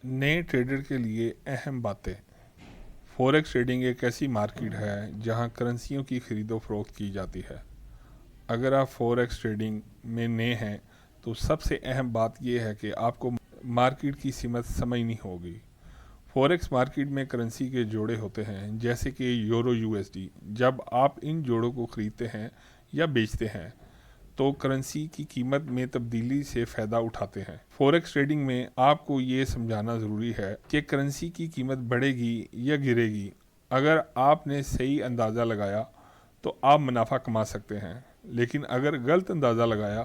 نئے ٹریڈر کے لیے اہم باتیں۔ فوریکس ٹریڈنگ ایک ایسی مارکیٹ ہے جہاں کرنسیوں کی خرید و فروخت کی جاتی ہے۔ اگر آپ فوریکس ٹریڈنگ میں نئے ہیں تو سب سے اہم بات یہ ہے کہ آپ کو مارکیٹ کی سمت سمجھنی ہوگی۔ فوریکس مارکیٹ میں کرنسی کے جوڑے ہوتے ہیں جیسے کہ یورو USD۔ جب آپ ان جوڑوں کو خریدتے ہیں یا بیچتے ہیں تو کرنسی کی قیمت میں تبدیلی سے فائدہ اٹھاتے ہیں۔ فوریکس ٹریڈنگ میں آپ کو یہ سمجھانا ضروری ہے کہ کرنسی کی قیمت بڑھے گی یا گرے گی۔ اگر آپ نے صحیح اندازہ لگایا تو آپ منافع کما سکتے ہیں، لیکن اگر غلط اندازہ لگایا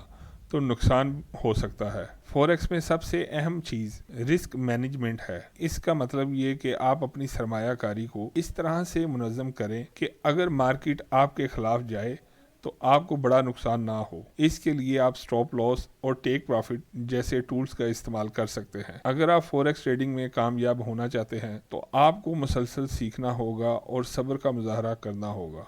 تو نقصان ہو سکتا ہے۔ فوریکس میں سب سے اہم چیز رسک مینجمنٹ ہے۔ اس کا مطلب یہ کہ آپ اپنی سرمایہ کاری کو اس طرح سے منظم کریں کہ اگر مارکیٹ آپ کے خلاف جائے تو آپ کو بڑا نقصان نہ ہو۔ اس کے لیے آپ سٹاپ لاس اور ٹیک پروفٹ جیسے ٹولز کا استعمال کر سکتے ہیں۔ اگر آپ فوریکس ٹریڈنگ میں کامیاب ہونا چاہتے ہیں تو آپ کو مسلسل سیکھنا ہوگا اور صبر کا مظاہرہ کرنا ہوگا۔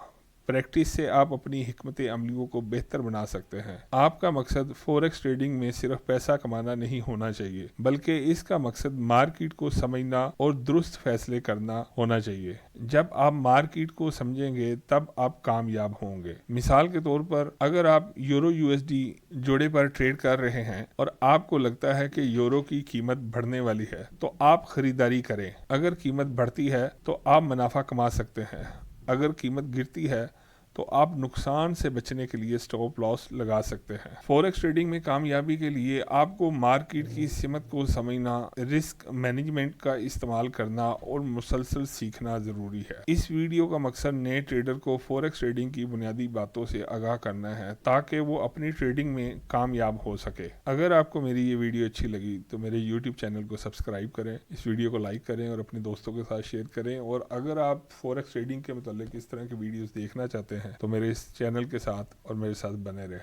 پریکٹس سے آپ اپنی حکمت عملیوں کو بہتر بنا سکتے ہیں۔ آپ کا مقصد فوریکس ٹریڈنگ میں صرف پیسہ کمانا نہیں ہونا چاہیے، بلکہ اس کا مقصد مارکیٹ کو سمجھنا اور درست فیصلے کرنا ہونا چاہیے۔ جب آپ مارکیٹ کو سمجھیں گے تب آپ کامیاب ہوں گے۔ مثال کے طور پر اگر آپ یورو USD جوڑے پر ٹریڈ کر رہے ہیں اور آپ کو لگتا ہے کہ یورو کی قیمت بڑھنے والی ہے تو آپ خریداری کریں۔ اگر قیمت بڑھتی ہے تو آپ منافع کما سکتے ہیں۔ اگر قیمت گرتی ہے تو آپ نقصان سے بچنے کے لیے سٹاپ لاس لگا سکتے ہیں۔ فوریکس ٹریڈنگ میں کامیابی کے لیے آپ کو مارکیٹ کی سمت کو سمجھنا، رسک مینجمنٹ کا استعمال کرنا اور مسلسل سیکھنا ضروری ہے۔ اس ویڈیو کا مقصد نئے ٹریڈر کو فوریکس ٹریڈنگ کی بنیادی باتوں سے آگاہ کرنا ہے تاکہ وہ اپنی ٹریڈنگ میں کامیاب ہو سکے۔ اگر آپ کو میری یہ ویڈیو اچھی لگی تو میرے YouTube چینل کو سبسکرائب کریں، اس ویڈیو کو لائک کریں اور اپنے دوستوں کے ساتھ شیئر کریں، اور اگر آپ فوریکس ٹریڈنگ کے متعلق اس طرح کی ویڈیوز دیکھنا چاہتے ہیں تو میرے اس چینل کے ساتھ اور میرے ساتھ بنے رہیں۔